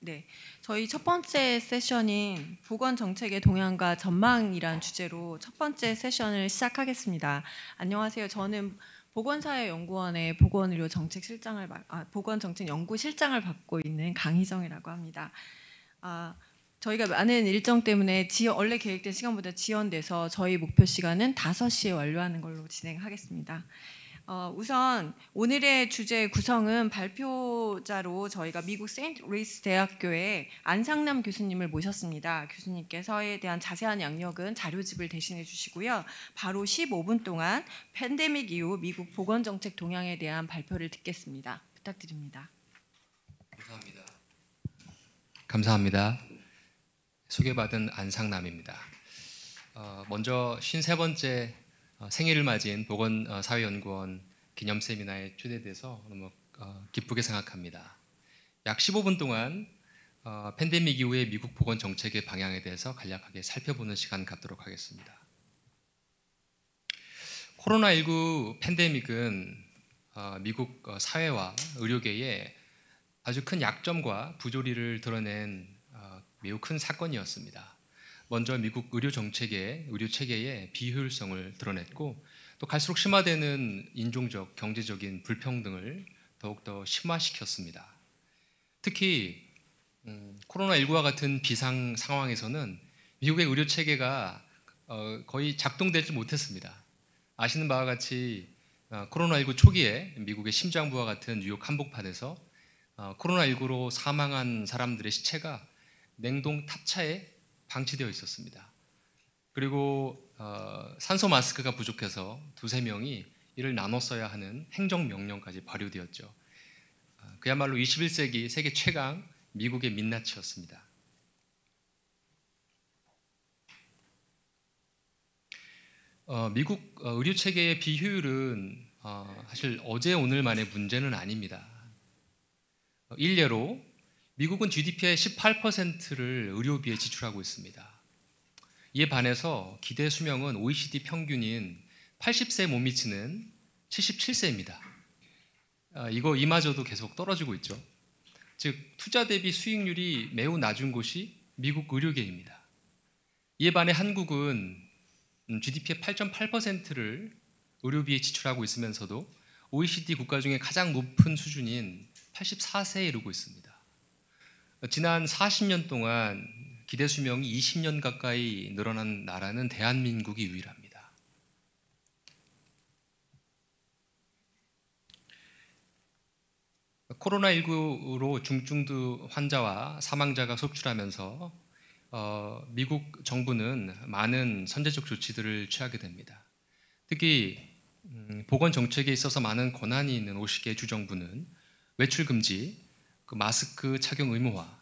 네, 저희 첫 번째 세션인 보건 정책의 동향과 전망이란 주제로 첫 번째 세션을 시작하겠습니다. 안녕하세요. 저는 보건사회연구원의 보건정책연구실장을 맡고 있는 강희정이라고 합니다. 저희가 많은 일정 때문에 원래 계획된 시간보다 지연돼서 저희 목표 시간은 5시에 완료하는 걸로 진행하겠습니다. 우선 오늘의 주제 구성은 발표자로 저희가 미국 세인트 루이스 대학교의 안상남 교수님을 모셨습니다. 교수님께서에 대한 자세한 양력은 자료집을 대신해 주시고요. 바로 15분 동안 팬데믹 이후 미국 보건정책 동향에 대한 발표를 듣겠습니다. 부탁드립니다. 감사합니다. 소개받은 안상남입니다. 먼저 53번째 생일을 맞이한 보건사회연구원 기념 세미나에 초대돼서 너무 기쁘게 생각합니다. 약 15분 동안 팬데믹 이후의 미국 보건 정책의 방향에 대해서 간략하게 살펴보는 시간 갖도록 하겠습니다. 코로나19 팬데믹은 미국 사회와 의료계에 아주 큰 약점과 부조리를 드러낸 매우 큰 사건이었습니다. 먼저 미국 의료 체계의 비효율성을 드러냈고 또 갈수록 심화되는 인종적, 경제적인 불평등을 더욱더 심화시켰습니다. 특히 코로나19와 같은 비상 상황에서는 미국의 의료 체계가 거의 작동되지 못했습니다. 아시는 바와 같이 코로나19 초기에 미국의 심장부와 같은 뉴욕 한복판에서 코로나19로 사망한 사람들의 시체가 냉동 탑차에 방치되어 있었습니다. 그리고 산소 마스크가 부족해서 두세 명이 이를 나눠 써야 하는 행정명령까지 발효되었죠. 그야말로 21세기 세계 최강 미국의 민낯이었습니다. 미국 의료체계의 비효율은 사실 어제 오늘만의 문제는 아닙니다. 일례로 미국은 GDP의 18%를 의료비에 지출하고 있습니다. 이에 반해서 기대 수명은 OECD 평균인 80세에 못 미치는 77세입니다. 이마저도 계속 떨어지고 있죠. 즉 투자 대비 수익률이 매우 낮은 곳이 미국 의료계입니다. 이에 반해 한국은 GDP의 8.8%를 의료비에 지출하고 있으면서도 OECD 국가 중에 가장 높은 수준인 84세에 이르고 있습니다. 지난 40년 동안 기대 수명이 20년 가까이 늘어난 나라는 대한민국이 유일합니다. 코로나19로 중증도 환자와 사망자가 속출하면서 미국 정부는 많은 선제적 조치들을 취하게 됩니다. 특히 보건 정책에 있어서 많은 권한이 있는 50개 주정부는 외출 금지, 마스크 착용 의무화,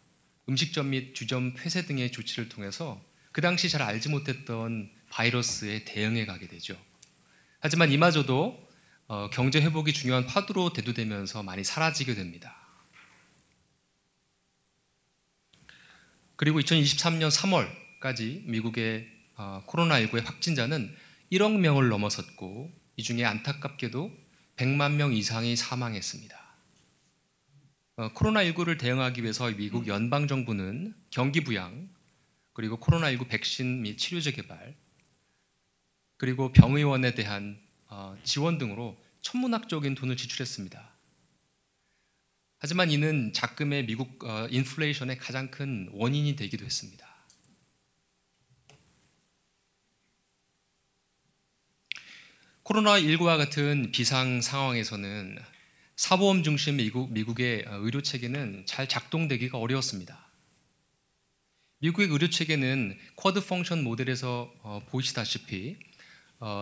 음식점 및 주점 폐쇄 등의 조치를 통해서 그 당시 잘 알지 못했던 바이러스에 대응해 가게 되죠. 하지만 이마저도 경제 회복이 중요한 화두로 대두되면서 많이 사라지게 됩니다. 그리고 2023년 3월까지 미국의 코로나19의 확진자는 1억 명을 넘어섰고 이 중에 안타깝게도 100만 명 이상이 사망했습니다. 코로나19를 대응하기 위해서 미국 연방정부는 경기 부양, 그리고 코로나19 백신 및 치료제 개발, 그리고 병의원에 대한 지원 등으로 천문학적인 돈을 지출했습니다. 하지만 이는 작금의 미국 인플레이션의 가장 큰 원인이 되기도 했습니다. 코로나19와 같은 비상 상황에서는 사보험 중심 미국의 의료 체계는 잘 작동되기가 어려웠습니다. 미국의 의료 체계는 쿼드 펑션 모델에서 보시다시피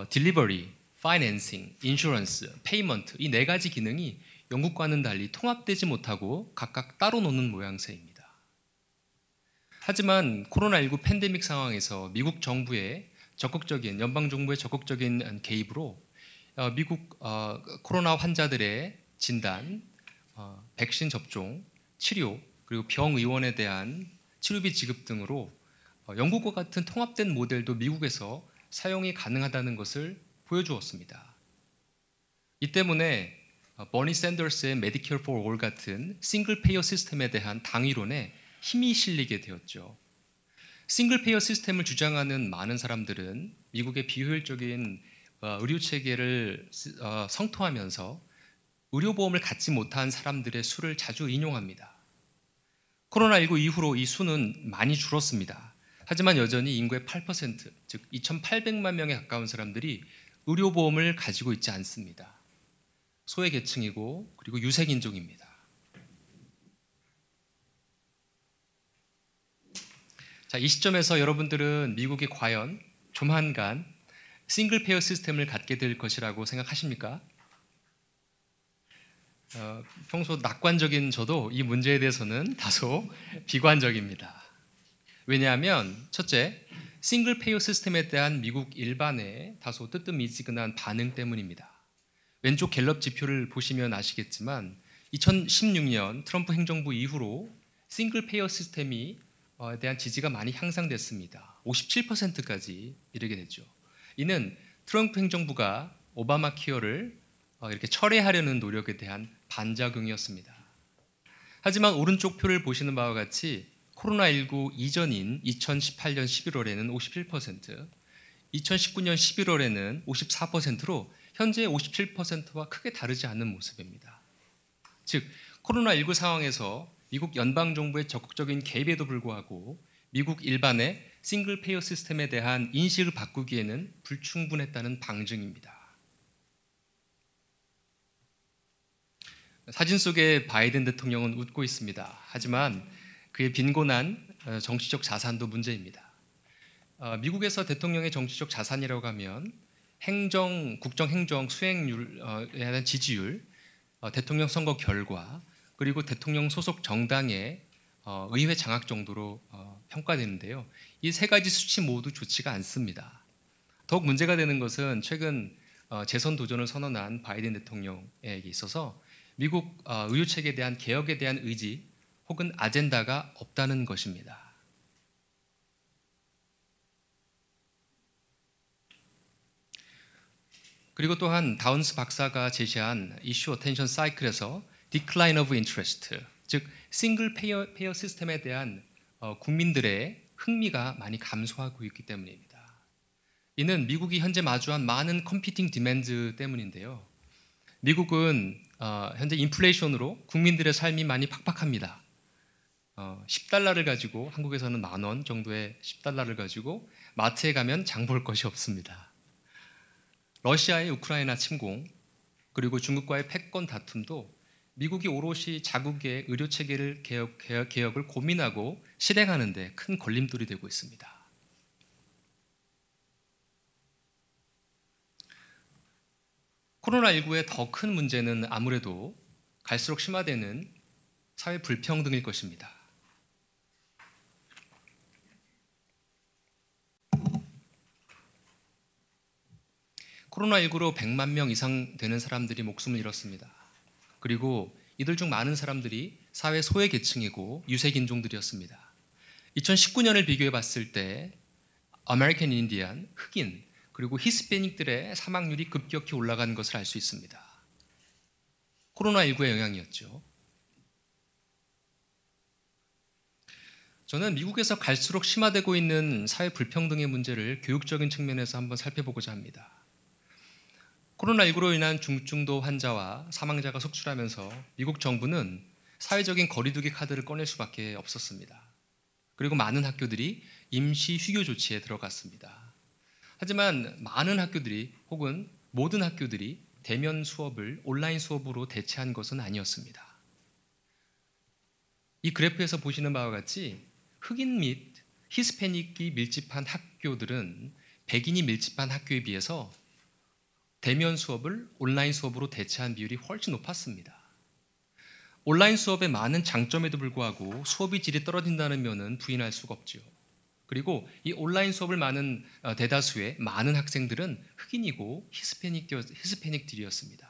딜리버리, 파이낸싱, 인슈런스, 페이먼트 이 네 가지 기능이 영국과는 달리 통합되지 못하고 각각 따로 노는 모양새입니다. 하지만 코로나19 팬데믹 상황에서 미국 정부의 연방 정부의 적극적인 개입으로 미국 코로나 환자들의 진단, 백신 접종, 치료, 그리고 병의원에 대한 치료비 지급 등으로 영국과 같은 통합된 모델도 미국에서 사용이 가능하다는 것을 보여주었습니다. 이 때문에 버니 샌더스의 메디케어 for all 같은 싱글 페이어 시스템에 대한 당위론에 힘이 실리게 되었죠. 싱글 페이어 시스템을 주장하는 많은 사람들은 미국의 비효율적인 의료 체계를 성토하면서 의료보험을 갖지 못한 사람들의 수를 자주 인용합니다. 코로나19 이후로 이 수는 많이 줄었습니다. 하지만 여전히 인구의 8%, 즉 2,800만 명에 가까운 사람들이 의료보험을 가지고 있지 않습니다. 소외계층이고 그리고 유색인종입니다. 자, 이 시점에서 여러분들은 미국이 과연 조만간 싱글 페이어 시스템을 갖게 될 것이라고 생각하십니까? 평소 낙관적인 저도 이 문제에 대해서는 다소 비관적입니다. 왜냐하면 첫째, 싱글 페이어 시스템에 대한 미국 일반의 다소 뜨뜻미지근한 반응 때문입니다. 왼쪽 갤럽 지표를 보시면 아시겠지만 2016년 트럼프 행정부 이후로 싱글 페이어 시스템에 대한 지지가 많이 향상됐습니다. 57%까지 이르게 됐죠. 이는 트럼프 행정부가 오바마 케어를 이렇게 철회하려는 노력에 대한 반작용이었습니다. 하지만 오른쪽 표를 보시는 바와 같이 코로나19 이전인 2018년 11월에는 51%, 2019년 11월에는 54%로 현재 57%와 크게 다르지 않는 모습입니다. 즉, 코로나19 상황에서 미국 연방정부의 적극적인 개입에도 불구하고 미국 일반의 싱글 페이어 시스템에 대한 인식을 바꾸기에는 불충분했다는 방증입니다. 사진 속의 바이든 대통령은 웃고 있습니다. 하지만 그의 빈곤한 정치적 자산도 문제입니다. 미국에서 대통령의 정치적 자산이라고 하면 국정행정 수행률에 대한 지지율, 대통령 선거 결과, 그리고 대통령 소속 정당의 의회 장악 정도로 평가되는데요. 이 세 가지 수치 모두 좋지가 않습니다. 더욱 문제가 되는 것은 최근 재선 도전을 선언한 바이든 대통령에게 있어서 미국 의료체계에 대한 개혁에 대한 의지 혹은 아젠다가 없다는 것입니다. 그리고 또한 다운스 박사가 제시한 이슈 어텐션 사이클에서 Decline of Interest, 즉 싱글 페이어 시스템에 대한 국민들의 흥미가 많이 감소하고 있기 때문입니다. 이는 미국이 현재 마주한 많은 컴피팅 디맨드 때문인데요. 미국은 현재 인플레이션으로 국민들의 삶이 많이 팍팍합니다. 10달러를 가지고, 한국에서는 10,000원 정도의 10달러를 가지고 마트에 가면 장 볼 것이 없습니다. 러시아의 우크라이나 침공, 그리고 중국과의 패권 다툼도 미국이 오롯이 자국의 의료체계를 개혁을 고민하고 실행하는 데 큰 걸림돌이 되고 있습니다. 코로나19의 더 큰 문제는 아무래도 갈수록 심화되는 사회 불평등일 것입니다. 코로나19로 100만 명 이상 되는 사람들이 목숨을 잃었습니다. 그리고 이들 중 많은 사람들이 사회 소외 계층이고 유색인종들이었습니다. 2019년을 비교해 봤을 때 아메리칸 인디안, 흑인, 그리고 히스패닉들의 사망률이 급격히 올라간 것을 알 수 있습니다. 코로나19의 영향이었죠. 저는 미국에서 갈수록 심화되고 있는 사회 불평등의 문제를 교육적인 측면에서 한번 살펴보고자 합니다. 코로나19로 인한 중증도 환자와 사망자가 속출하면서 미국 정부는 사회적인 거리두기 카드를 꺼낼 수밖에 없었습니다. 그리고 많은 학교들이 임시 휴교 조치에 들어갔습니다. 하지만 많은 학교들이 혹은 모든 학교들이 대면 수업을 온라인 수업으로 대체한 것은 아니었습니다. 이 그래프에서 보시는 바와 같이 흑인 및 히스패닉이 밀집한 학교들은 백인이 밀집한 학교에 비해서 대면 수업을 온라인 수업으로 대체한 비율이 훨씬 높았습니다. 온라인 수업의 많은 장점에도 불구하고 수업의 질이 떨어진다는 면은 부인할 수가 없죠. 그리고 이 온라인 수업을 많은 대다수의 많은 학생들은 흑인이고 히스패닉들이었습니다.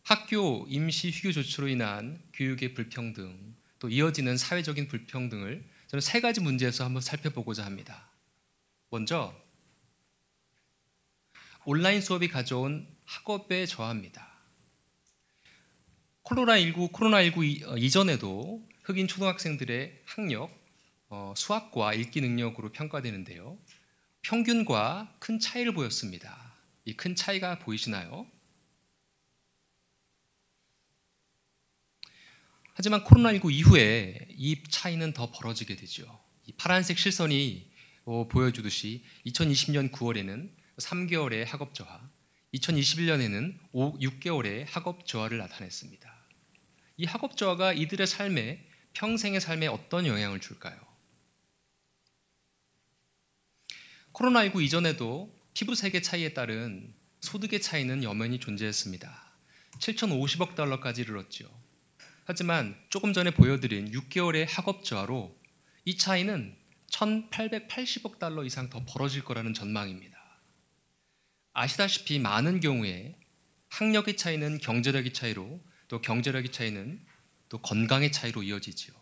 학교 임시 휴교 조치로 인한 교육의 불평등, 또 이어지는 사회적인 불평등을 저는 세 가지 문제에서 한번 살펴보고자 합니다. 먼저 온라인 수업이 가져온 학업의 저하입니다. 코로나19 이전에도 흑인 초등학생들의 학력, 수학과 읽기 능력으로 평가되는데요. 평균과 큰 차이를 보였습니다. 이 큰 차이가 보이시나요? 하지만 코로나19 이후에 이 차이는 더 벌어지게 되죠. 이 파란색 실선이 보여주듯이 2020년 9월에는 3개월의 학업 저하, 2021년에는 6개월의 학업 저하를 나타냈습니다. 이 학업 저하가 이들의 삶에, 평생의 삶에 어떤 영향을 줄까요? 코로나19 이전에도 피부 색의 차이에 따른 소득의 차이는 염연히 존재했습니다. 7,050억 달러까지 이르렀죠. 하지만 조금 전에 보여드린 6개월의 학업 저하로 이 차이는 1,880억 달러 이상 더 벌어질 거라는 전망입니다. 아시다시피 많은 경우에 학력의 차이는 경제력의 차이로, 또 경제력의 차이는 또 건강의 차이로 이어지지요.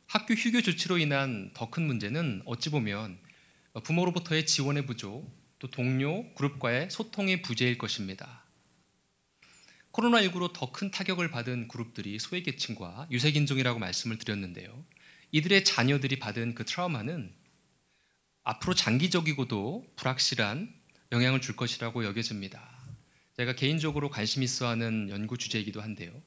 학교 휴교 조치로 인한 더 큰 문제는 어찌 보면 부모로부터의 지원의 부족, 또 동료, 그룹과의 소통의 부재일 것입니다. 코로나19로 더 큰 타격을 받은 그룹들이 소외계층과 유색인종이라고 말씀을 드렸는데요. 이들의 자녀들이 받은 그 트라우마는 앞으로 장기적이고도 불확실한 영향을 줄 것이라고 여겨집니다. 제가 개인적으로 관심 있어 하는 연구 주제이기도 한데요.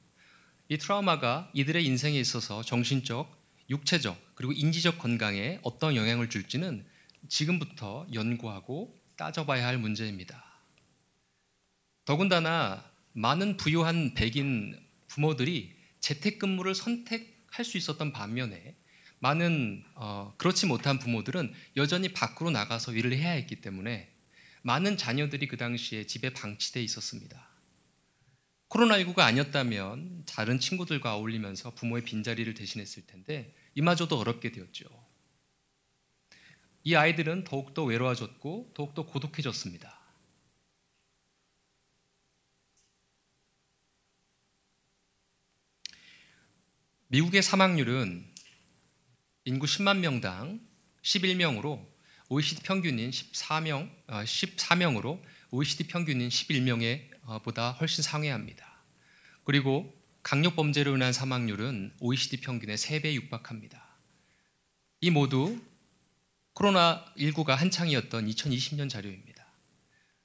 이 트라우마가 이들의 인생에 있어서 정신적, 육체적, 그리고 인지적 건강에 어떤 영향을 줄지는 지금부터 연구하고 따져봐야 할 문제입니다. 더군다나 많은 부유한 백인 부모들이 재택근무를 선택할 수 있었던 반면에 많은 그렇지 못한 부모들은 여전히 밖으로 나가서 일을 해야 했기 때문에 많은 자녀들이 그 당시에 집에 방치돼 있었습니다. 코로나19가 아니었다면 다른 친구들과 어울리면서 부모의 빈자리를 대신했을 텐데 이마저도 어렵게 되었죠. 이 아이들은 더욱더 외로워졌고 더욱더 고독해졌습니다. 미국의 사망률은 인구 10만 명당 11명으로 OECD 평균인 14명으로 OECD 평균인 11명에 보다 훨씬 상회합니다. 그리고 강력범죄로 인한 사망률은 OECD 평균의 3배에 육박합니다. 이 모두 코로나19가 한창이었던 2020년 자료입니다.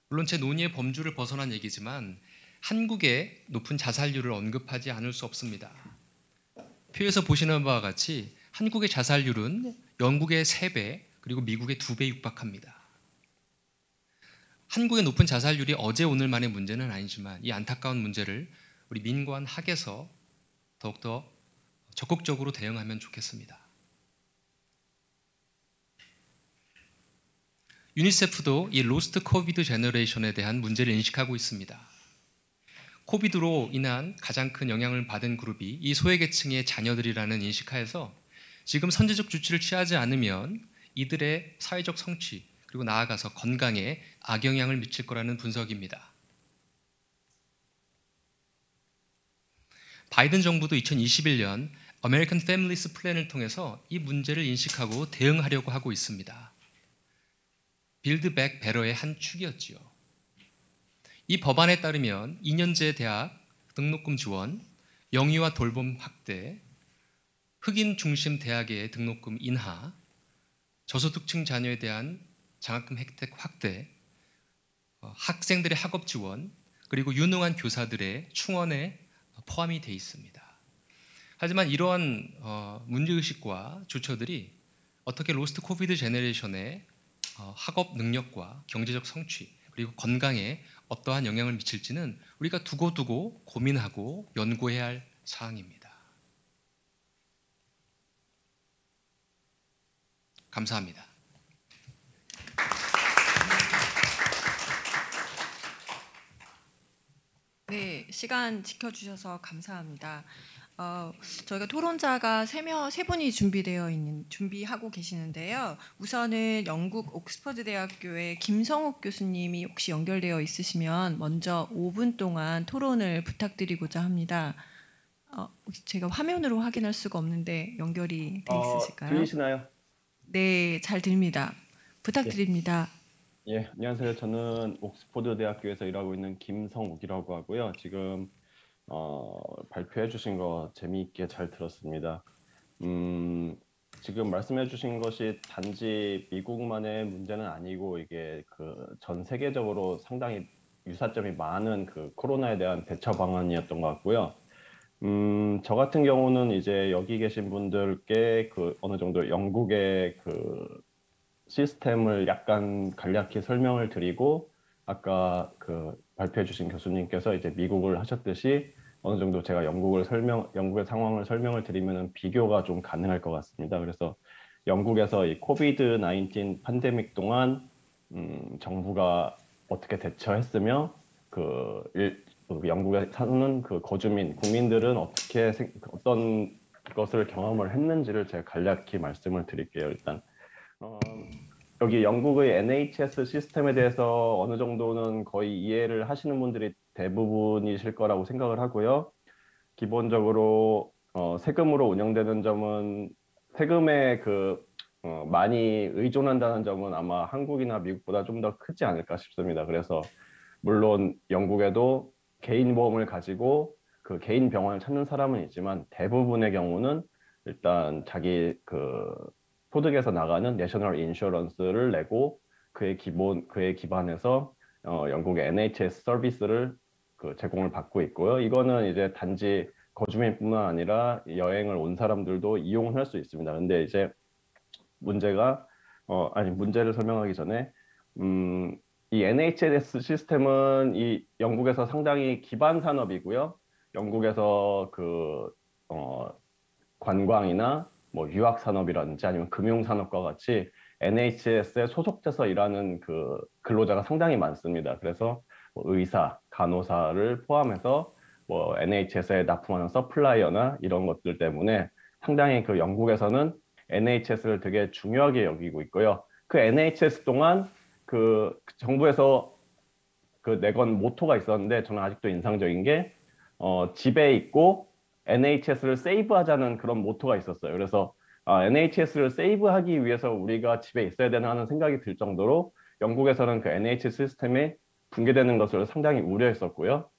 물론 제 논의의 범주를 벗어난 얘기지만 한국의 높은 자살률을 언급하지 않을 수 없습니다. 표에서 보시는 바와 같이 한국의 자살률은 영국의 3배 그리고 미국의 2배에 육박합니다. 한국의 높은 자살률이 어제 오늘만의 문제는 아니지만 이 안타까운 문제를 우리 민관 학에서 더욱더 적극적으로 대응하면 좋겠습니다. 유니세프도 이 로스트 코비드 제너레이션에 대한 문제를 인식하고 있습니다. 코비드로 인한 가장 큰 영향을 받은 그룹이 이 소외계층의 자녀들이라는 인식하에서 지금 선제적 조치를 취하지 않으면 이들의 사회적 성취 그리고 나아가서 건강에 악영향을 미칠 거라는 분석입니다. 바이든 정부도 2021년 아메리칸 패밀리스 플랜을 통해서 이 문제를 인식하고 대응하려고 하고 있습니다. 빌드 백 베러의 한 축이었지요. 이 법안에 따르면 2년제 대학 등록금 지원, 영유아 돌봄 확대, 흑인 중심 대학의 등록금 인하, 저소득층 자녀에 대한 장학금 혜택 확대, 학생들의 학업 지원, 그리고 유능한 교사들의 충원에 포함이 되어 있습니다. 하지만 이러한 문제의식과 조처들이 어떻게 로스트 코비드 제너레이션의 학업 능력과 경제적 성취 그리고 건강에 어떠한 영향을 미칠지는 우리가 두고두고 고민하고 연구해야 할 사항입니다. 감사합니다. 네, 시간 지켜주셔서 감사합니다. 저희가 토론자가 세 분이 준비하고 계시는데요. 우선은 영국 옥스퍼드 대학교의 김성욱 교수님이 혹시 연결되어 있으시면 먼저 5분 동안 토론을 부탁드리고자 합니다. 혹시 제가 화면으로 확인할 수가 없는데 연결이 돼 있으실까요? 들리시나요? 네, 잘 들립니다. 부탁드립니다. 예, 안녕하세요. 저는 옥스포드 대학교에서 일하고 있는 김성욱이라고 하고요. 지금 발표해 주신 거 재미있게 잘 들었습니다. 지금 말씀해 주신 것이 단지 미국만의 문제는 아니고 이게 그 전 세계적으로 상당히 유사점이 많은 그 코로나에 대한 대처 방안이었던 것 같고요. 저 같은 경우는 이제 여기 계신 분들께 그 어느 정도 영국의 그 시스템을 약간 간략히 설명을 드리고 아까 그 발표해 주신 교수님께서 이제 미국을 하셨듯이 어느 정도 제가 영국의 상황을 설명을 드리면은 비교가 좀 가능할 것 같습니다. 그래서 영국에서 이 코비드 19 팬데믹 동안 정부가 어떻게 대처했으며 그 영국에 사는 그 거주민 국민들은 어떤 것을 경험을 했는지를 제가 간략히 말씀을 드릴게요. 일단 여기 영국의 NHS 시스템에 대해서 어느 정도는 거의 이해를 하시는 분들이 대부분이실 거라고 생각을 하고요. 기본적으로 세금으로 운영되는 점은 세금에 많이 의존한다는 점은 아마 한국이나 미국보다 좀 더 크지 않을까 싶습니다. 그래서 물론 영국에도 개인 보험을 가지고 그 개인 병원을 찾는 사람은 있지만 대부분의 경우는 일단 자기 그 소득에서 나가는 내셔널 인슈런스를 내고 그에 기반해서 영국의 NHS 서비스를 제공을 받고 있고요. 이거는 이제 단지 거주민뿐만 아니라 여행을 온 사람들도 이용을 할 수 있습니다. 근데 이제 문제를 설명하기 전에 이 NHS 시스템은 이 영국에서 상당히 기반 산업이고요. 영국에서 관광이나 뭐 유학 산업이라든지 아니면 금융 산업과 같이 NHS에 소속돼서 일하는 그 근로자가 상당히 많습니다. 그래서 뭐 의사, 간호사를 포함해서 뭐 NHS에 납품하는 서플라이어나 이런 것들 때문에 상당히 그 영국에서는 NHS를 되게 중요하게 여기고 있고요. 그 NHS 동안 그 정부에서 그 내건 모토가 있었는데 저는 아직도 인상적인 게 집에 있고 NHS를 세이브하자는 그런 모토가 있었어요. 그래서 NHS를 세이브하기 위해서 우리가 집에 있어야 되나 하는 생각이 들 정도로 영국에서는 그 NHS 시스템이 붕괴되는 것을 상당히 우려했었고요.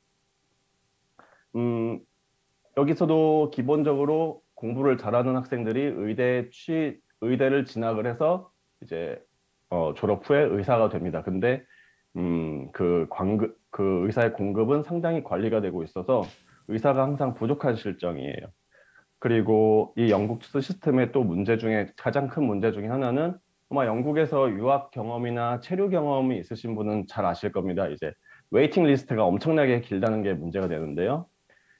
여기서도 기본적으로 공부를 잘하는 학생들이 의대를 진학을 해서 이제 졸업 후에 의사가 됩니다. 근데 그 의사의 공급은 상당히 관리가 되고 있어서 의사가 항상 부족한 실정이에요. 그리고 이 영국 시스템의 또 가장 큰 문제 중에 하나는 아마 영국에서 유학 경험이나 체류 경험이 있으신 분은 잘 아실 겁니다. 이제 웨이팅 리스트가 엄청나게 길다는 게 문제가 되는데요.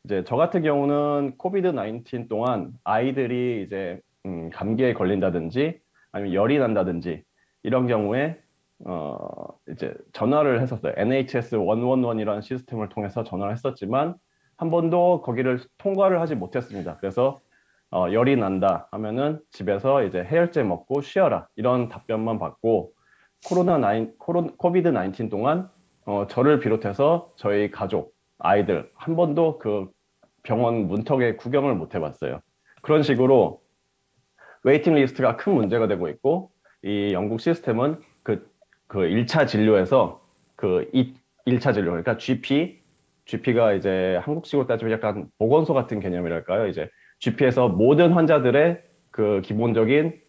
이제 저 같은 경우는 코비드 19 동안 아이들이 이제 감기에 걸린다든지 아니면 열이 난다든지 이런 경우에 이제 전화를 했었어요. NHS 111이라는 시스템을 통해서 전화를 했었지만 한 번도 거기를 통과를 하지 못했습니다. 그래서 열이 난다 하면은 집에서 이제 해열제 먹고 쉬어라 이런 답변만 받고 코비드 19 동안 저를 비롯해서 저희 가족 아이들 한 번도 그 병원 문턱에 구경을 못 해봤어요. 그런 식으로 웨이팅 리스트가 큰 문제가 되고 있고 이 영국 시스템은 그 1차 진료에서 1차 진료 그러니까 GP가 이제 한국식으로 따지면 약간 보건소 같은 개념이랄까요. 이제 GP에서 모든 환자들의 그 기본적인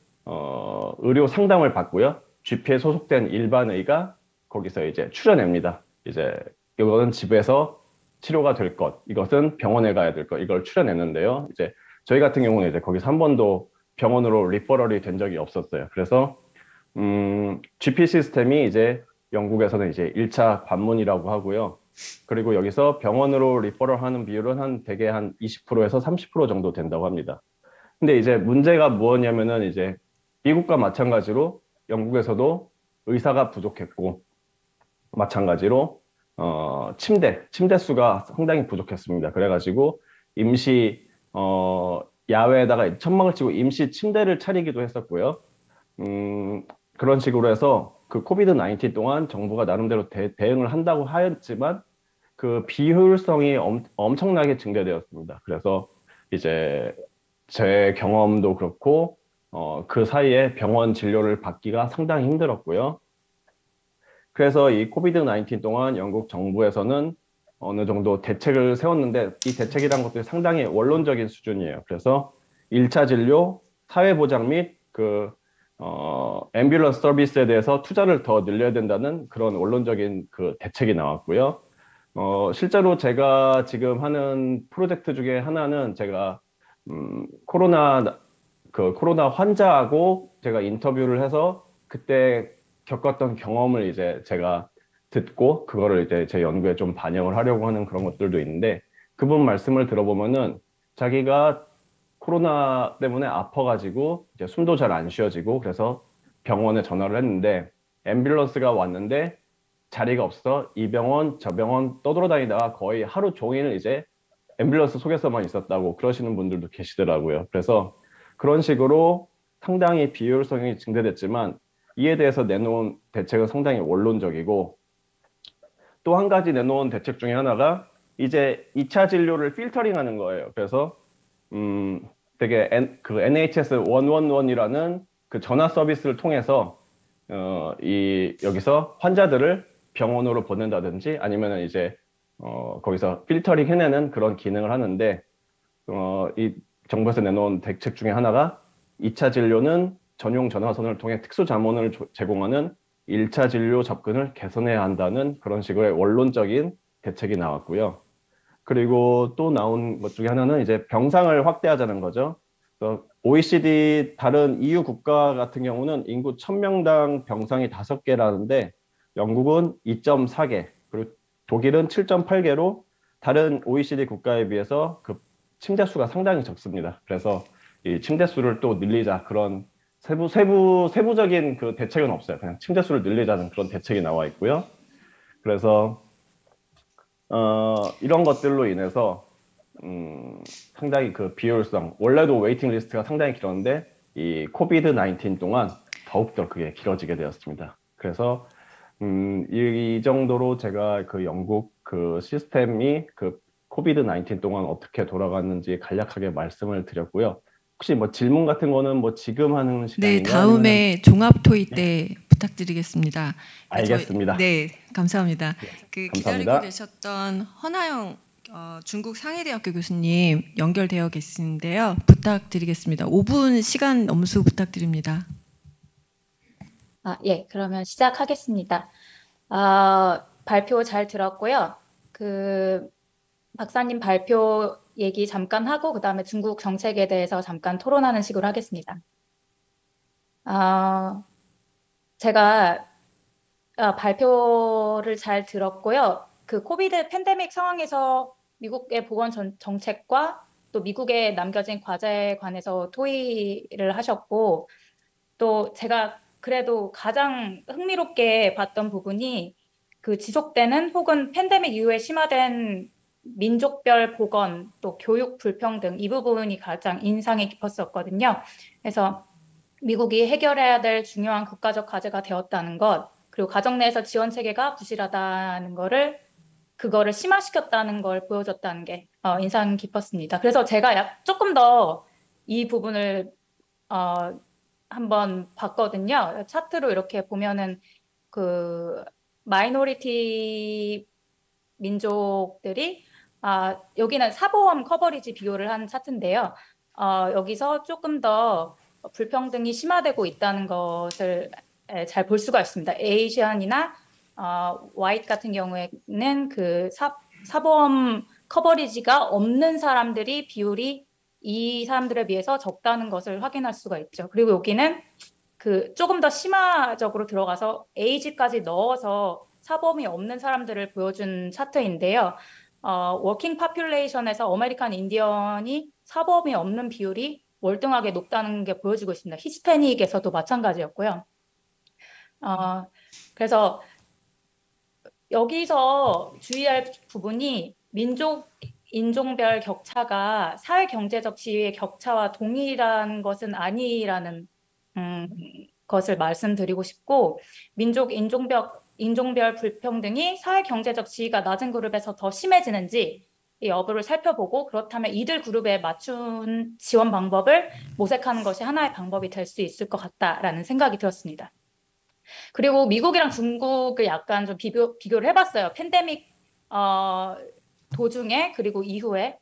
의료 상담을 받고요. GP에 소속된 일반의가 거기서 이제 추려냅니다. 이제 이거는 집에서 치료가 될 것, 이것은 병원에 가야 될 것, 이걸 추려냈는데요. 이제 저희 같은 경우는 이제 거기서 한 번도 병원으로 리퍼럴이 된 적이 없었어요. 그래서 GP 시스템이 이제 영국에서는 이제 1차 관문이라고 하고요. 그리고 여기서 병원으로 리퍼럴 하는 비율은 대개 한 20%에서 30% 정도 된다고 합니다. 근데 이제 문제가 무엇이냐면은 이제 미국과 마찬가지로 영국에서도 의사가 부족했고 마찬가지로 침대 수가 상당히 부족했습니다. 그래가지고 임시 야외에다가 천막을 치고 임시 침대를 차리기도 했었고요. 그런 식으로 해서 그 코비드 19 동안 정부가 나름대로 대응을 한다고 하였지만 그 비효율성이 엄청나게 증대되었습니다. 그래서 이제 제 경험도 그렇고 그 사이에 병원 진료를 받기가 상당히 힘들었고요. 그래서 이 코비드 19 동안 영국 정부에서는 어느 정도 대책을 세웠는데 이 대책이란 것도 상당히 원론적인 수준이에요. 그래서 1차 진료, 사회보장 및 앰뷸런스 서비스에 대해서 투자를 더 늘려야 된다는 그런 원론적인 그 대책이 나왔고요. 실제로 제가 지금 하는 프로젝트 중에 하나는 제가 코로나 환자하고 제가 인터뷰를 해서 그때 겪었던 경험을 이제 제가 듣고 그거를 이제 제 연구에 좀 반영을 하려고 하는 그런 것들도 있는데 그분 말씀을 들어보면은 자기가 코로나 때문에 아파가지고 이제 숨도 잘 안 쉬어지고 그래서 병원에 전화를 했는데 앰뷸런스가 왔는데 자리가 없어 이 병원 저 병원 떠돌아다니다가 거의 하루 종일 이제 앰뷸런스 속에서만 있었다고 그러시는 분들도 계시더라고요. 그래서 그런 식으로 상당히 비효율성이 증대됐지만 이에 대해서 내놓은 대책은 상당히 원론적이고 또 한 가지 내놓은 대책 중에 하나가 이제 2차 진료를 필터링하는 거예요. 그래서 되게 그 NHS 111이라는 그 전화 서비스를 통해서 여기서 환자들을 병원으로 보낸다든지 아니면은 이제 거기서 필터링 해내는 그런 기능을 하는데 이 정부에서 내놓은 대책 중에 하나가 2차 진료는 전용 전화선을 통해 특수 자문을 제공하는 1차 진료 접근을 개선해야 한다는 그런 식의 원론적인 대책이 나왔고요. 그리고 또 나온 것 중에 하나는 이제 병상을 확대하자는 거죠. OECD 다른 EU 국가 같은 경우는 인구 1000명당 병상이 5개라는데 영국은 2.4개, 그리고 독일은 7.8개로 다른 OECD 국가에 비해서 그 침대 수가 상당히 적습니다. 그래서 이 침대 수를 또 늘리자 그런 세부적인 그 대책은 없어요. 그냥 침대 수를 늘리자는 그런 대책이 나와 있고요. 그래서 이런 것들로 인해서 상당히 그 비효율성, 원래도 웨이팅 리스트가 상당히 길었는데 이 코비드 19 동안 더욱더 그게 길어지게 되었습니다. 그래서 이 정도로 제가 그 영국 그 시스템이 그 코비드 19 동안 어떻게 돌아갔는지 간략하게 말씀을 드렸고요. 혹시 뭐 질문 같은 거는 뭐 지금 하는 네, 시간인가요? 다음에 종합 토의 때 부탁드리겠습니다. 알겠습니다. 네, 감사합니다. 기다리고 감사합니다. 계셨던 허나영 중국 상해대학교 교수님 연결되어 계시는데요. 부탁드리겠습니다. 5분 시간 엄수 부탁드립니다. 예, 그러면 시작하겠습니다. 발표 잘 들었고요. 박사님 발표 얘기 잠깐 하고 그다음에 중국 정책에 대해서 잠깐 토론하는 식으로 하겠습니다. 제가 발표를 잘 들었고요. 그 코비드 팬데믹 상황에서 미국의 보건 정책과 또 미국에 남겨진 과제에 관해서 토의를 하셨고 또 제가 그래도 가장 흥미롭게 봤던 부분이 그 지속되는 혹은 팬데믹 이후에 심화된 민족별 보건 또 교육 불평등 이 부분이 가장 인상이 깊었었거든요. 그래서 미국이 해결해야 될 중요한 국가적 과제가 되었다는 것 그리고 가정 내에서 지원 체계가 부실하다는 그거를 심화시켰다는 걸 보여줬다는 게 인상 깊었습니다. 그래서 제가 조금 더 이 부분을 한번 봤거든요. 차트로 이렇게 보면은 그 마이너리티 민족들이 여기는 사보험 커버리지 비교를 한 차트인데요. 여기서 조금 더 불평등이 심화되고 있다는 것을 잘 볼 수가 있습니다. 에이시안이나 화이트 같은 경우에는 그 사보험 커버리지가 없는 사람들이 비율이 이 사람들에 비해서 적다는 것을 확인할 수가 있죠. 그리고 여기는 그 조금 더 심화적으로 들어가서 에이지까지 넣어서 사보험이 없는 사람들을 보여준 차트인데요. 워킹 파퓰레이션에서 아메리칸 인디언이 사보험이 없는 비율이 월등하게 높다는 게 보여지고 있습니다. 히스패닉에서도 마찬가지였고요. 그래서 여기서 주의할 부분이 민족, 인종별 격차가 사회 경제적 지위의 격차와 동일한 것은 아니라는 것을 말씀드리고 싶고 민족, 인종별 불평등이 사회 경제적 지위가 낮은 그룹에서 더 심해지는지 이 여부를 살펴보고 그렇다면 이들 그룹에 맞춘 지원 방법을 모색하는 것이 하나의 방법이 될 수 있을 것 같다라는 생각이 들었습니다. 그리고 미국이랑 중국을 약간 좀 비교를 해봤어요. 팬데믹 도중에 그리고 이후에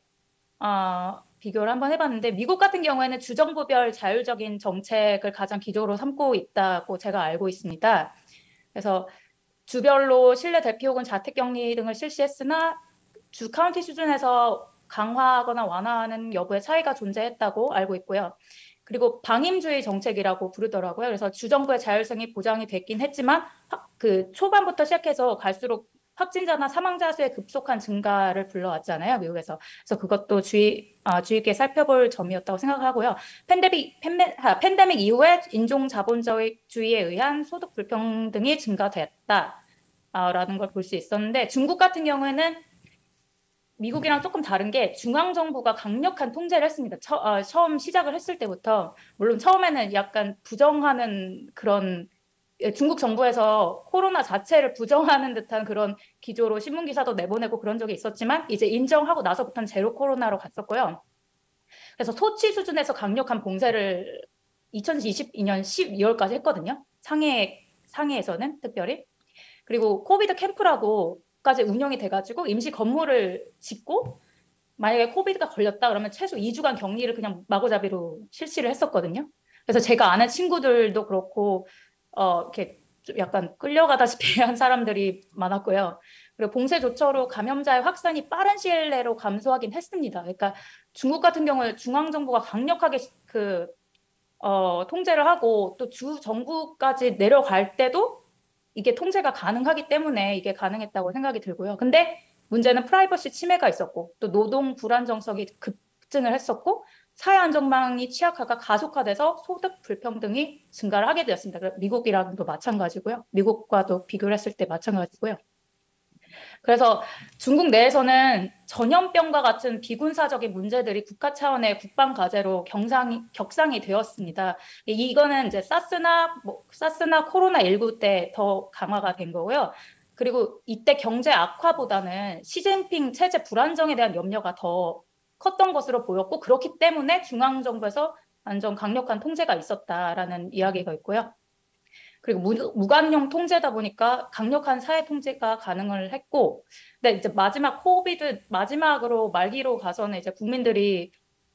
비교를 한번 해봤는데 미국 같은 경우에는 주정부별 자율적인 정책을 가장 기조로 삼고 있다고 제가 알고 있습니다. 그래서 주별로 실내 대피 혹은 자택격리 등을 실시했으나 주 카운티 수준에서 강화하거나 완화하는 여부의 차이가 존재했다고 알고 있고요. 그리고 방임주의 정책이라고 부르더라고요. 그래서 주정부의 자율성이 보장이 됐긴 했지만 그 초반부터 시작해서 갈수록 확진자나 사망자 수의 급속한 증가를 불러왔잖아요, 미국에서. 그래서 그것도 주의 깊게 살펴볼 점이었다고 생각하고요. 팬데믹 이후에 인종 자본주의에 의한 소득 불평등이 증가됐다라는 걸 볼 수 있었는데 중국 같은 경우에는 미국이랑 조금 다른 게 중앙정부가 강력한 통제를 했습니다. 처음 시작을 했을 때부터 물론 처음에는 약간 부정하는 그런 중국 정부에서 코로나 자체를 부정하는 듯한 그런 기조로 신문기사도 내보내고 그런 적이 있었지만 이제 인정하고 나서부터는 제로 코로나로 갔었고요. 그래서 소치 수준에서 강력한 봉쇄를 2022년 12월까지 했거든요. 상해에서는 특별히. 그리고 코비드 캠프라고 까지 운영이 돼가지고 임시 건물을 짓고 만약에 코비드가 걸렸다 그러면 최소 2주간 격리를 그냥 마구잡이로 실시를 했었거든요. 그래서 제가 아는 친구들도 그렇고 이렇게 좀 약간 끌려가다시피 한 사람들이 많았고요. 그리고 봉쇄 조처로 감염자의 확산이 빠른 시일 내로 감소하긴 했습니다. 그러니까 중국 같은 경우에 중앙정부가 강력하게 통제를 하고 또 주 정부까지 내려갈 때도 이게 통제가 가능하기 때문에 이게 가능했다고 생각이 들고요. 근데 문제는 프라이버시 침해가 있었고 또 노동 불안정성이 급증을 했었고 사회 안전망이 취약화가 가속화돼서 소득 불평등이 증가를 하게 되었습니다. 미국이랑도 마찬가지고요. 미국과도 비교를 했을 때 마찬가지고요. 그래서 중국 내에서는 전염병과 같은 비군사적인 문제들이 국가 차원의 국방 과제로 격상이 되었습니다. 이거는 이제 사스나 코로나19 때 더 강화가 된 거고요. 그리고 이때 경제 악화보다는 시진핑 체제 불안정에 대한 염려가 더 컸던 것으로 보였고 그렇기 때문에 중앙정부에서 완전 강력한 통제가 있었다라는 이야기가 있고요. 그리고 무관용 통제다 보니까 강력한 사회 통제가 가능을 했고, 근데 이제 코비드 마지막으로 말기로 가서는 이제 국민들이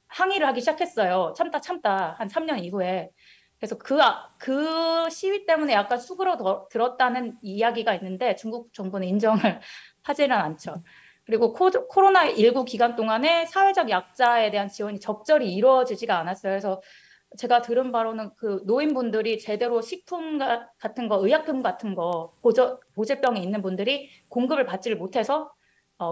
항의를 하기 시작했어요. 참다 한 3년 이후에. 그래서 그 시위 때문에 약간 수그러들었다는 이야기가 있는데 중국 정부는 인정을 하지는 않죠. 그리고 코로나19 기간 동안에 사회적 약자에 대한 지원이 적절히 이루어지지가 않았어요. 그래서 제가 들은 바로는 그 노인분들이 제대로 식품 같은 거, 의약품 같은 거, 보질병이 있는 분들이 공급을 받지를 못해서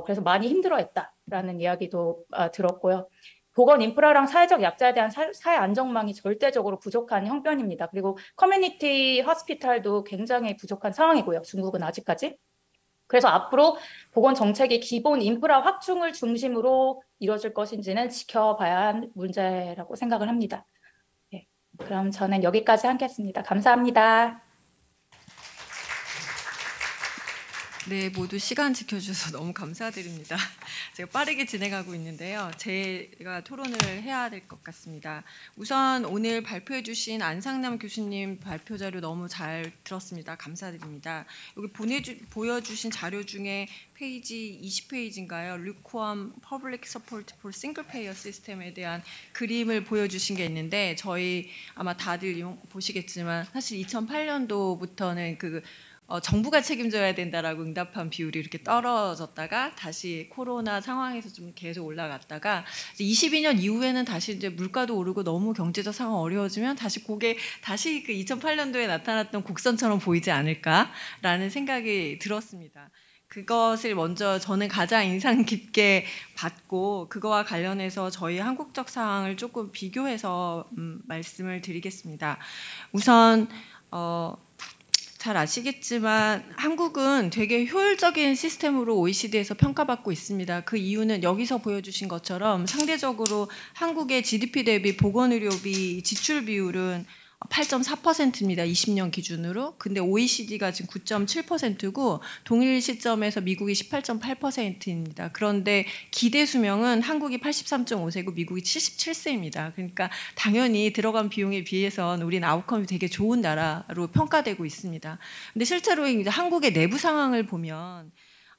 그래서 많이 힘들어했다라는 이야기도 들었고요. 보건 인프라랑 사회적 약자에 대한 사회 안전망이 절대적으로 부족한 형편입니다. 그리고 커뮤니티 호스피탈도 굉장히 부족한 상황이고요. 중국은 아직까지. 그래서 앞으로 보건 정책이 기본 인프라 확충을 중심으로 이루어질 것인지는 지켜봐야 할 문제라고 생각을 합니다. 그럼 저는 여기까지 하겠습니다. 감사합니다. 네, 모두 시간 지켜주셔서 너무 감사드립니다. 제가 빠르게 진행하고 있는데요. 제가 토론을 해야 될 것 같습니다. 우선 오늘 발표해 주신 안상남 교수님 발표 자료 너무 잘 들었습니다. 감사드립니다. 여기 보여주신 자료 중에 페이지 20페이지인가요? Lukewarm Public Support for Single Payer System에 대한 그림을 보여주신 게 있는데 저희 아마 다들 보시겠지만 사실 2008년도부터는 정부가 책임져야 된다라고 응답한 비율이 이렇게 떨어졌다가 다시 코로나 상황에서 좀 계속 올라갔다가 22년 이후에는 다시 이제 물가도 오르고 너무 경제적 상황 어려워지면 다시 그 2008년도에 나타났던 곡선처럼 보이지 않을까라는 생각이 들었습니다. 그것을 먼저 저는 가장 인상 깊게 받고 그거와 관련해서 저희 한국적 상황을 조금 비교해서 말씀을 드리겠습니다. 우선 잘 아시겠지만 한국은 되게 효율적인 시스템으로 OECD에서 평가받고 있습니다. 그 이유는 여기서 보여주신 것처럼 상대적으로 한국의 GDP 대비 보건의료비 지출 비율은 8.4%입니다. 20년 기준으로. 근데 OECD가 지금 9.7%고 동일 시점에서 미국이 18.8%입니다. 그런데 기대 수명은 한국이 83.5세고 미국이 77세입니다. 그러니까 당연히 들어간 비용에 비해서는 우리는 아웃컴이 되게 좋은 나라로 평가되고 있습니다. 근데 실제로 이제 한국의 내부 상황을 보면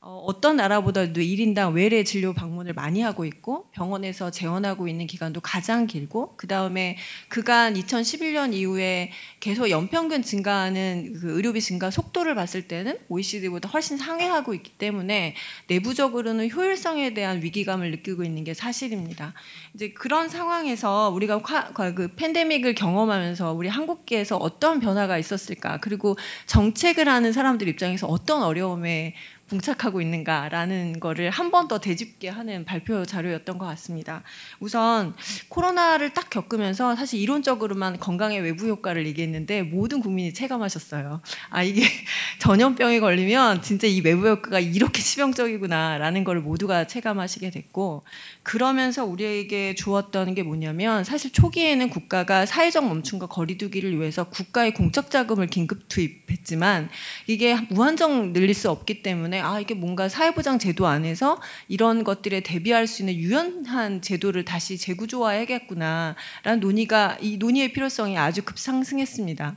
어떤 나라보다도 1인당 외래 진료 방문을 많이 하고 있고 병원에서 재원하고 있는 기간도 가장 길고 그다음에 그간 2011년 이후에 계속 연평균 증가하는 그 의료비 증가 속도를 봤을 때는 OECD보다 훨씬 상회하고 있기 때문에 내부적으로는 효율성에 대한 위기감을 느끼고 있는 게 사실입니다. 이제 그런 상황에서 우리가 그 팬데믹을 경험하면서 우리 한국계에서 어떤 변화가 있었을까? 그리고 정책을 하는 사람들 입장에서 어떤 어려움에 봉착하고 있는가라는 거를 한 번 더 되짚게 하는 발표 자료였던 것 같습니다. 우선 코로나를 딱 겪으면서 사실 이론적으로만 건강의 외부 효과를 얘기했는데 모든 국민이 체감하셨어요. 아, 이게 전염병에 걸리면 진짜 이 외부 효과가 이렇게 치명적이구나라는 걸 모두가 체감하시게 됐고 그러면서 우리에게 주었던 게 뭐냐면 사실 초기에는 국가가 사회적 멈춤과 거리두기를 위해서 국가의 공적 자금을 긴급 투입했지만 이게 무한정 늘릴 수 없기 때문에 이게 뭔가 사회보장 제도 안에서 이런 것들에 대비할 수 있는 유연한 제도를 다시 재구조화해야겠구나라는 이 논의의 필요성이 아주 급상승했습니다.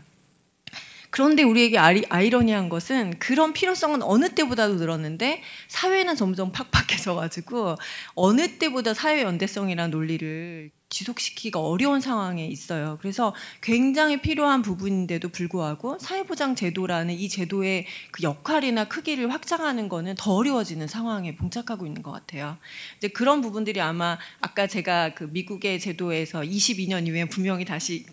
그런데 우리에게 아이러니한 것은 그런 필요성은 어느 때보다도 늘었는데 사회는 점점 팍팍해져가지고 어느 때보다 사회 연대성이라는 논리를 지속시키기가 어려운 상황에 있어요. 그래서 굉장히 필요한 부분인데도 불구하고 사회보장 제도라는 이 제도의 그 역할이나 크기를 확장하는 거는 더 어려워지는 상황에 봉착하고 있는 것 같아요. 이제 그런 부분들이 아마 아까 제가 그 미국의 제도에서 22년 이후에 분명히 다시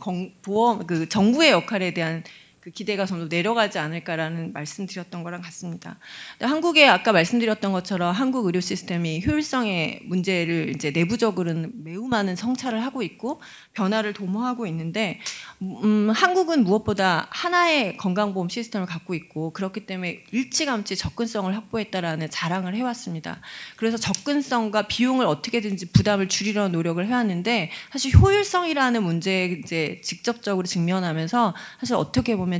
그 정부의 역할에 대한 그 기대가 점점 내려가지 않을까라는 말씀드렸던 거랑 같습니다. 한국에 아까 말씀드렸던 것처럼 한국 의료 시스템이 효율성의 문제를 이제 내부적으로는 매우 많은 성찰을 하고 있고 변화를 도모하고 있는데 한국은 무엇보다 하나의 건강보험 시스템을 갖고 있고 그렇기 때문에 일찌감치 접근성을 확보했다라는 자랑을 해왔습니다. 그래서 접근성과 비용을 어떻게든지 부담을 줄이려는 노력을 해왔는데 사실 효율성이라는 문제에 이제 직접적으로 직면하면서 사실 어떻게 보면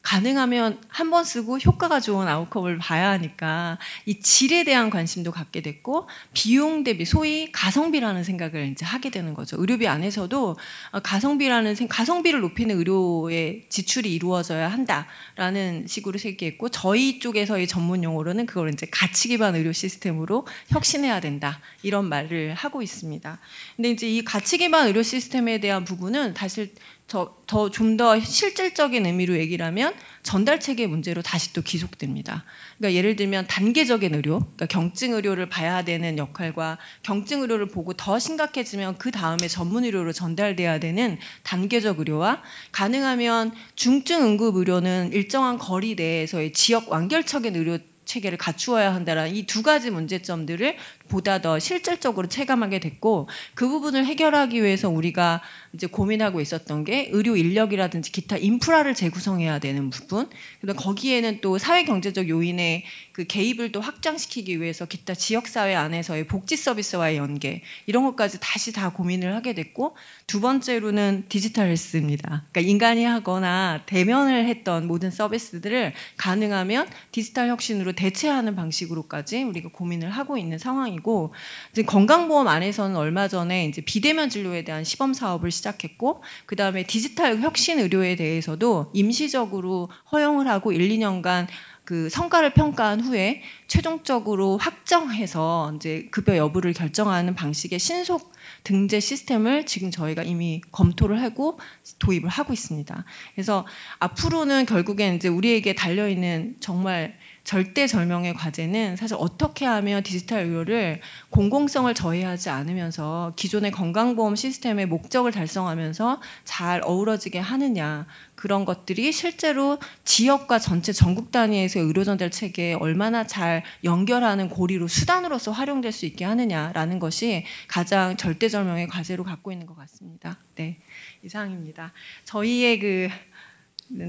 가능하면 한 번 쓰고 효과가 좋은 아웃컴을 봐야 하니까 이 질에 대한 관심도 갖게 됐고 비용 대비 소위 가성비라는 생각을 이제 하게 되는 거죠. 의료비 안에서도 가성비를 높이는 의료의 지출이 이루어져야 한다라는 식으로 생각했고 저희 쪽에서의 전문 용어로는 그걸 이제 가치 기반 의료 시스템으로 혁신해야 된다 이런 말을 하고 있습니다. 근데 이제 이 가치 기반 의료 시스템에 대한 부분은 사실 좀 더 실질적인 의미로 얘기를 하면 전달 체계 문제로 다시 또 기속됩니다. 그러니까 예를 들면 단계적인 의료, 그러니까 경증 의료를 봐야 되는 역할과 경증 의료를 보고 더 심각해지면 그 다음에 전문 의료로 전달돼야 되는 단계적 의료와 가능하면 중증 응급 의료는 일정한 거리 내에서의 지역 완결적인 의료 체계를 갖추어야 한다라는 이 두 가지 문제점들을 보다 더 실질적으로 체감하게 됐고 그 부분을 해결하기 위해서 우리가 이제 고민하고 있었던 게 의료 인력이라든지 기타 인프라를 재구성해야 되는 부분, 그다음 거기에는 또 사회 경제적 요인의 그 개입을 또 확장시키기 위해서 기타 지역 사회 안에서의 복지 서비스와의 연계 이런 것까지 다시 다 고민을 하게 됐고 두 번째로는 디지털 헬스입니다. 그러니까 인간이 하거나 대면을 했던 모든 서비스들을 가능하면 디지털 혁신으로 대체하는 방식으로까지 우리가 고민을 하고 있는 상황이고 이제 건강보험 안에서는 얼마 전에 이제 비대면 진료에 대한 시범 사업을 시작했고 그 다음에 디지털 혁신 의료에 대해서도 임시적으로 허용을 하고 1, 2년간 그 성과를 평가한 후에 최종적으로 확정해서 이제 급여 여부를 결정하는 방식의 신속 등재 시스템을 지금 저희가 이미 검토를 하고 도입을 하고 있습니다. 그래서 앞으로는 결국엔 이제 우리에게 달려있는 정말 절대절명의 과제는 사실 어떻게 하면 디지털 의료를 공공성을 저해하지 않으면서 기존의 건강보험 시스템의 목적을 달성하면서 잘 어우러지게 하느냐 그런 것들이 실제로 지역과 전체 전국 단위에서의 의료 전달 체계에 얼마나 잘 연결하는 고리로 수단으로서 활용될 수 있게 하느냐라는 것이 가장 절대절명의 과제로 갖고 있는 것 같습니다. 네, 이상입니다. 저희의 그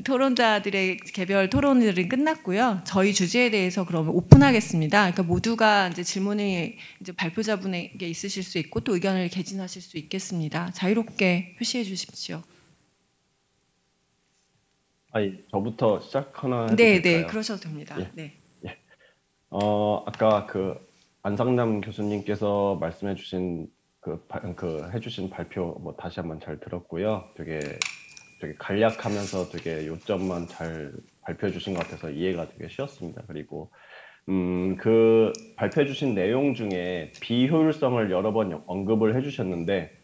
토론자들의 개별 토론들은 끝났고요. 저희 주제에 대해서 그러면 오픈하겠습니다. 그러니까 모두가 이제 질문이 이제 발표자분에게 있으실 수 있고 또 의견을 개진하실 수 있겠습니다. 자유롭게 표시해 주십시오. 아니, 저부터 시작하나 해도 네, 될까요? 네, 그러셔도 됩니다. 예. 네. 아까 그 안상남 교수님께서 말씀해주신 해주신 발표 뭐 다시 한번 잘 들었고요. 되게 간략하면서 되게 요점만 잘 발표해주신 것 같아서 이해가 되게 쉬웠습니다. 그리고 그 발표해주신 내용 중에 비효율성을 여러 번 언급을 해주셨는데,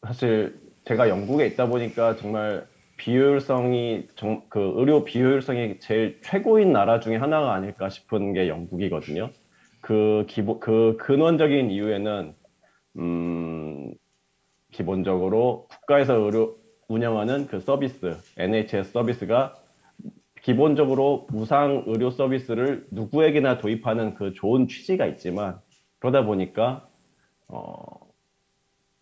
사실 제가 영국에 있다 보니까 정말 의료 비효율성이 제일 최고인 나라 중에 하나가 아닐까 싶은 게 영국이거든요. 그 근원적인 이유에는, 기본적으로 국가에서 운영하는 그 서비스, NHS 서비스가 기본적으로 무상 의료 서비스를 누구에게나 도입하는 그 좋은 취지가 있지만, 그러다 보니까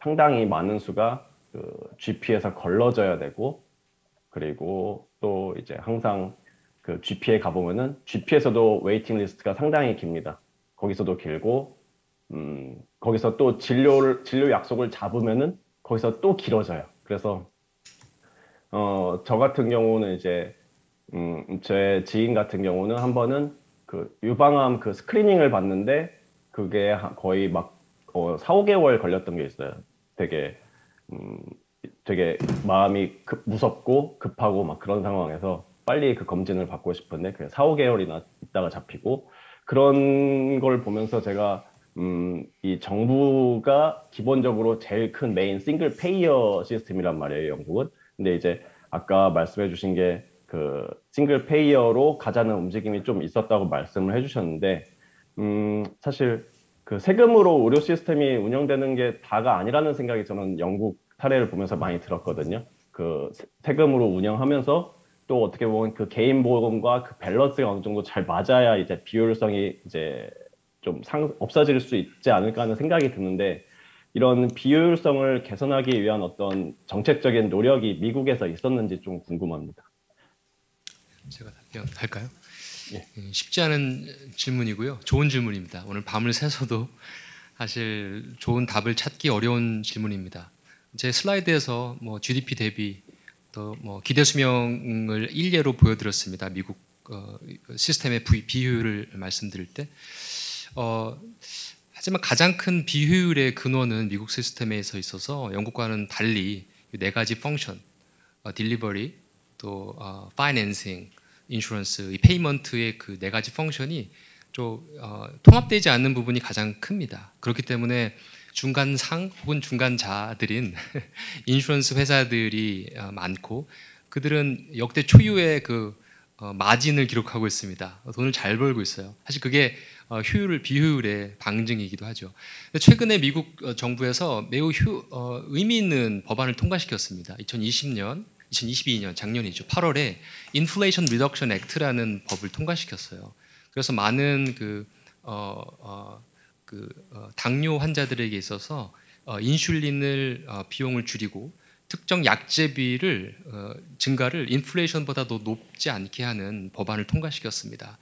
상당히 많은 수가 그 GP에서 걸러져야 되고, 그리고 또 이제 항상 그 GP에 가보면은 GP에서도 웨이팅 리스트가 상당히 깁니다. 거기서도 길고, 거기서 또 진료 약속을 잡으면은 거기서 또 길어져요. 그래서 저 같은 경우는 이제 제 지인 같은 경우는 한 번은 그 유방암 그 스크리닝을 봤는데 그게 거의 막 4, 5개월 걸렸던 게 있어요. 되게 마음이 무섭고 급하고 막 그런 상황에서 빨리 그 검진을 받고 싶은데 그게 4, 5개월이나 있다가 잡히고, 그런 걸 보면서 제가 이 정부가 기본적으로 제일 큰 메인 싱글 페이어 시스템이란 말이에요, 영국은. 근데 이제 아까 말씀해 주신 게 그 싱글 페이어로 가자는 움직임이 좀 있었다고 말씀을 해주셨는데, 사실 그 세금으로 의료 시스템이 운영되는 게 다가 아니라는 생각이 저는 영국 사례를 보면서 많이 들었거든요. 그 세금으로 운영하면서 또 어떻게 보면 그 개인 보험과 그 밸런스가 어느 정도 잘 맞아야 이제 비효율성이 이제 좀 없어질 수 있지 않을까 하는 생각이 드는데, 이런 비효율성을 개선하기 위한 어떤 정책적인 노력이 미국에서 있었는지 좀 궁금합니다. 제가 답변할까요? 예. 쉽지 않은 질문이고요. 좋은 질문입니다. 오늘 밤을 새서도 사실 좋은 답을 찾기 어려운 질문입니다. 제 슬라이드에서 뭐 GDP 대비 또 뭐 기대 수명을 일례로 보여드렸습니다. 미국 시스템의 비효율을 말씀드릴 때. 하지만 가장 큰 비효율의 근원은 미국 시스템에서 있어서 영국과는 달리 네 가지 펑션, 딜리버리, 또 파이낸싱, 인슈런스, 이 페이먼트의 그 네 가지 펑션이 좀 통합되지 않는 부분이 가장 큽니다. 그렇기 때문에 중간상 혹은 중간자들인 인슈런스 회사들이 많고, 그들은 역대 초유의 그 마진을 기록하고 있습니다. 돈을 잘 벌고 있어요. 사실 그게 비효율의 방증이기도 하죠. 최근에 미국 정부에서 매우 의미 있는 법안을 통과시켰습니다. 2022년 작년이죠. 8월에 인플레이션 리덕션 액트라는 법을 통과시켰어요. 그래서 많은 당뇨 환자들에게 있어서 인슐린을 비용을 줄이고 특정 약제비를 증가를 인플레이션보다도 높지 않게 하는 법안을 통과시켰습니다.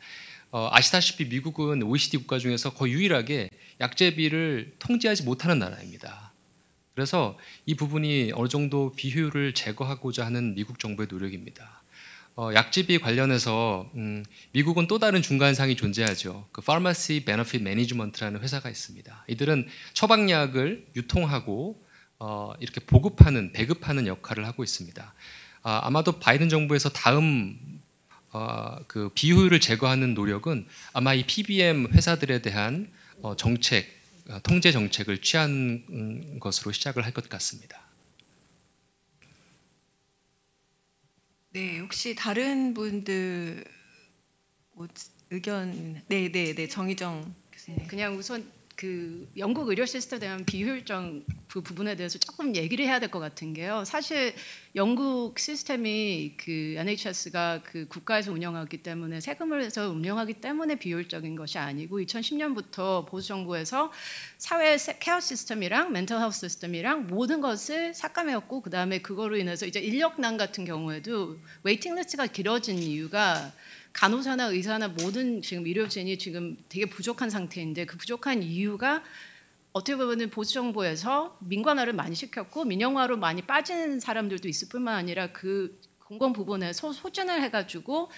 아시다시피 미국은 OECD 국가 중에서 거의 유일하게 약제비를 통제하지 못하는 나라입니다. 그래서 이 부분이 어느 정도 비효율을 제거하고자 하는 미국 정부의 노력입니다. 약제비 관련해서 미국은 또 다른 중간상이 존재하죠. 그 Pharmacy Benefit Management라는 회사가 있습니다. 이들은 처방약을 유통하고 이렇게 배급하는 역할을 하고 있습니다. 아마도 바이든 정부에서 다음 그 비효율을 제거하는 노력은 아마 이 PBM 회사들에 대한 통제 정책을 취한 것으로 시작을 할 것 같습니다. 네, 혹시 다른 분들 뭐 의견? 네, 정희정 교수님. 그냥 우선 그 영국 의료 시스템에 대한 비효율적 그 부분에 대해서 조금 얘기를 해야 될 것 같은 게요. 사실 영국 시스템이 그 NHS가 그 국가에서 운영하기 때문에 세금을 해서 운영하기 때문에 비효율적인 것이 아니고 2010년부터 보수 정부에서 사회 케어 시스템이랑 멘탈 헬스 시스템이랑 모든 것을 삭감해왔고, 그 다음에 그거로 인해서 이제 인력난 같은 경우에도 웨이팅 리스트가 길어진 이유가 간호사나 의사나 모든 지금 의료진이 지금 되게 부족한 상태인데, 그 부족한 이유가 어떻게 보면 보수 정부에서 민관화를 많이 시켰고 민영화로 많이 빠진 사람들도 있을 뿐만 아니라 그 공공 부분에 소진을 해가지고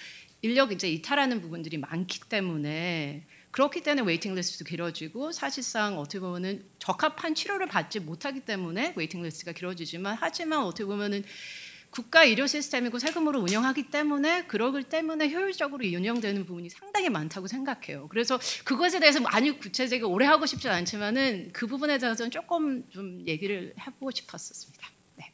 인력 이제 이탈하는 부분들이 많기 때문에 그렇기 때문에 웨이팅 리스트도 길어지고 사실상 어떻게 보면은 적합한 치료를 받지 못하기 때문에 웨이팅 리스트가 길어지지만 하지만 어떻게 보면은 국가 의료 시스템이고 세금으로 운영하기 때문에 그러기 때문에 효율적으로 운영되는 부분이 상당히 많다고 생각해요. 그래서 그것에 대해서 많이 구체적이게 오래 하고 싶지 않지만은 그 부분에 대해서는 조금 좀 얘기를 해보고 싶었습니다. 네.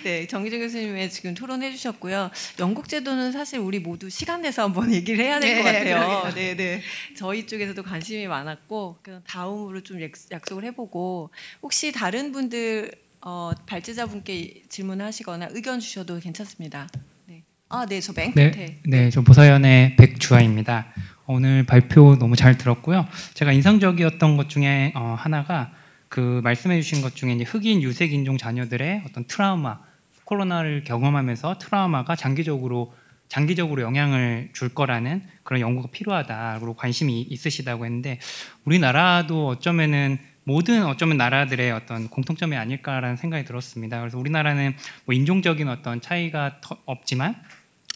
네, 정기정 교수님의 지금 토론해 주셨고요. 영국 제도는 사실 우리 모두 시간 내서 한번 얘기를 해야 될 것 같아요. 네. 저희 쪽에서도 관심이 많았고 다음으로 좀 약속을 해보고 혹시 다른 분들 발제자분께 질문하시거나 의견 주셔도 괜찮습니다. 네. 네, 저 맨 끝에. 네, 저 보사연의 백주아입니다. 오늘 발표 너무 잘 들었고요. 제가 인상적이었던 것 중에 하나가 그 말씀해주신 것 중에 이제 흑인 유색 인종 자녀들의 어떤 트라우마, 코로나를 경험하면서 트라우마가 장기적으로 영향을 줄 거라는 그런 연구가 필요하다, 그리고 관심이 있으시다고 했는데 우리나라도 어쩌면 나라들의 어떤 공통점이 아닐까라는 생각이 들었습니다. 그래서 우리나라는 뭐 인종적인 어떤 차이가 없지만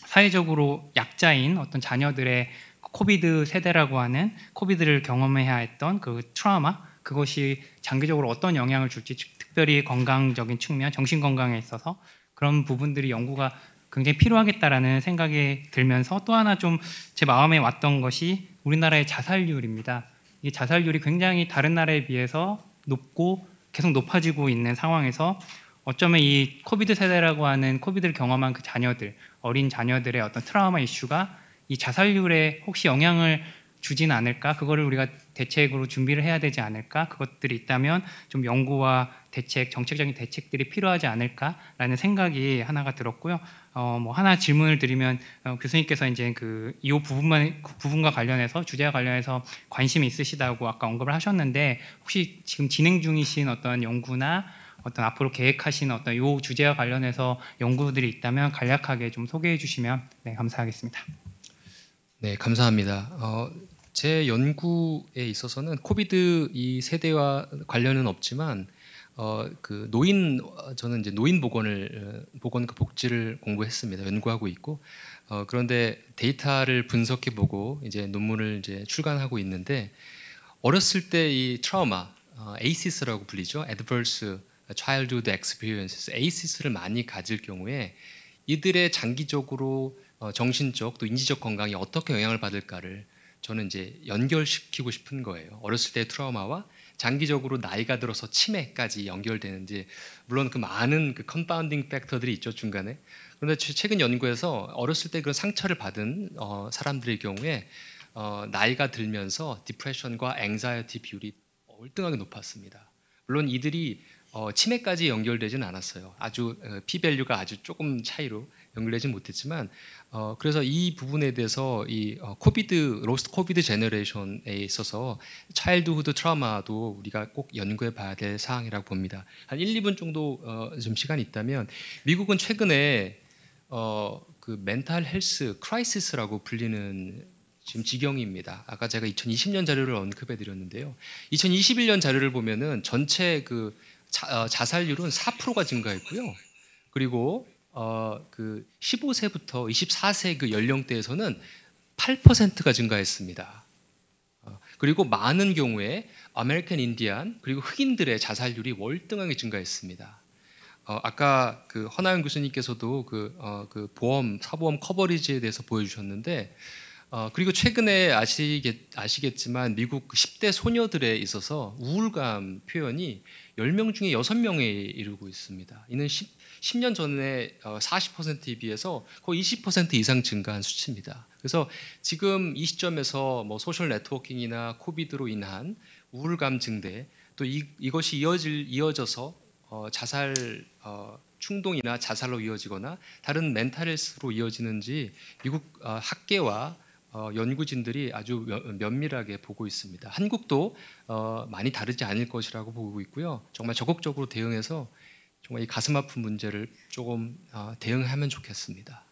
사회적으로 약자인 어떤 자녀들의 코비드 세대라고 하는 코비드를 경험해야 했던 그 트라우마, 그것이 장기적으로 어떤 영향을 줄지, 특별히 건강적인 측면, 정신 건강에 있어서 그런 부분들이 연구가 굉장히 필요하겠다라는 생각이 들면서 또 하나 좀 제 마음에 왔던 것이 우리나라의 자살률입니다. 이 자살률이 굉장히 다른 나라에 비해서 높고 계속 높아지고 있는 상황에서 어쩌면 이 코비드 세대라고 하는 코비드를 경험한 그 자녀들, 어린 자녀들의 어떤 트라우마 이슈가 이 자살률에 혹시 영향을 주지는 않을까? 그거를 우리가 대책으로 준비를 해야 되지 않을까? 그것들이 있다면 좀 연구와 대책, 정책적인 대책들이 필요하지 않을까라는 생각이 하나가 들었고요. 뭐 하나 질문을 드리면 교수님께서 이제 이 부분과 관련해서 주제와 관련해서 관심이 있으시다고 아까 언급을 하셨는데 혹시 지금 진행 중이신 어떤 연구나 어떤 앞으로 계획하신 어떤 이 주제와 관련해서 연구들이 있다면 간략하게 좀 소개해 주시면 감사하겠습니다. 네, 감사합니다. 제 연구에 있어서는 코비드 이 세대와 관련은 없지만 저는 이제 노인 보건과 복지를 공부했습니다. 연구하고 있고 그런데 데이터를 분석해 보고 이제 논문을 이제 출간하고 있는데 어렸을 때 이 트라우마, ACEs라고 불리죠. Adverse Childhood Experiences, ACEs를 많이 가질 경우에 이들의 장기적으로 정신적 또 인지적 건강이 어떻게 영향을 받을까를 저는 이제 연결시키고 싶은 거예요. 어렸을 때의 트라우마와 장기적으로 나이가 들어서 치매까지 연결되는지, 물론 그 많은 그 컨파운딩 팩터들이 있죠 중간에. 그런데 최근 연구에서 어렸을 때 그런 상처를 받은 사람들의 경우에 나이가 들면서 디프레션과 앵자이티 비율이 월등하게 높았습니다. 물론 이들이 치매까지 연결되지는 않았어요. 아주 p-밸류가 아주 조금 차이로 연결되지 못했지만 그래서 이 부분에 대해서 이 로스트 코비드 제너레이션에 있어서 차일드후드 트라우마도 우리가 꼭 연구해 봐야 될 사항이라고 봅니다. 한 1, 2분 정도 좀 시간이 있다면 미국은 최근에 그 멘탈 헬스 크라이시스라고 불리는 지금 지경입니다. 아까 제가 2020년 자료를 언급해 드렸는데요. 2021년 자료를 보면은 전체 그 자살률은 4%가 증가했고요. 그리고 그 15세부터 24세 그 연령대에서는 8%가 증가했습니다. 그리고 많은 경우에 아메리칸 인디안 그리고 흑인들의 자살률이 월등하게 증가했습니다. 아까 그 허나연 교수님께서도 그 사보험 커버리지에 대해서 보여주셨는데 그리고 최근에 아시겠지만 미국 10대 소녀들에 있어서 우울감 표현이 10명 중에 6명에 이르고 있습니다. 이는 10년 전에 40%에 비해서 거의 20% 이상 증가한 수치입니다. 그래서 지금 이 시점에서 뭐 소셜 네트워킹이나 코비드로 인한 우울감 증대, 또 이것이 이어져서 자살 충동이나 자살로 이어지거나 다른 멘탈 헬스로 이어지는지 미국 학계와 연구진들이 아주 면밀하게 보고 있습니다. 한국도 많이 다르지 않을 것이라고 보고 있고요. 정말 적극적으로 대응해서 정말 이 가슴 아픈 문제를 조금 대응하면 좋겠습니다.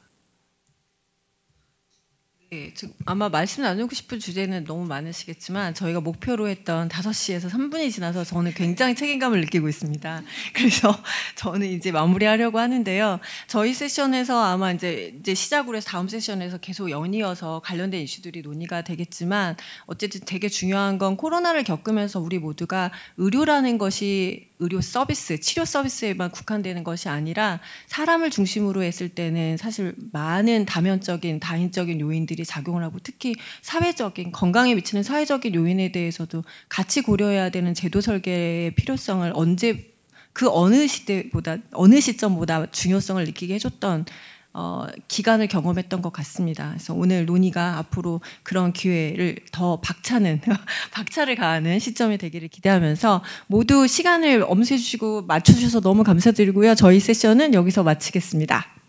예, 아마 말씀 나누고 싶은 주제는 너무 많으시겠지만 저희가 목표로 했던 5시에서 3분이 지나서 저는 굉장히 책임감을 느끼고 있습니다. 그래서 저는 이제 마무리하려고 하는데요. 저희 세션에서 아마 이제 시작으로 해서 다음 세션에서 계속 연이어서 관련된 이슈들이 논의가 되겠지만 어쨌든 되게 중요한 건 코로나를 겪으면서 우리 모두가 의료라는 것이 의료 서비스, 치료 서비스에만 국한되는 것이 아니라 사람을 중심으로 했을 때는 사실 많은 다면적인, 다인적인 요인들이 작용을 하고 특히 사회적인, 건강에 미치는 사회적인 요인에 대해서도 같이 고려해야 되는 제도 설계의 필요성을 그 어느 시대보다, 어느 시점보다 중요성을 느끼게 해줬던 기간을 경험했던 것 같습니다. 그래서 오늘 논의가 앞으로 그런 기회를 더 박차를 가하는 시점이 되기를 기대하면서 모두 시간을 엄수해 주시고 맞춰주셔서 너무 감사드리고요. 저희 세션은 여기서 마치겠습니다.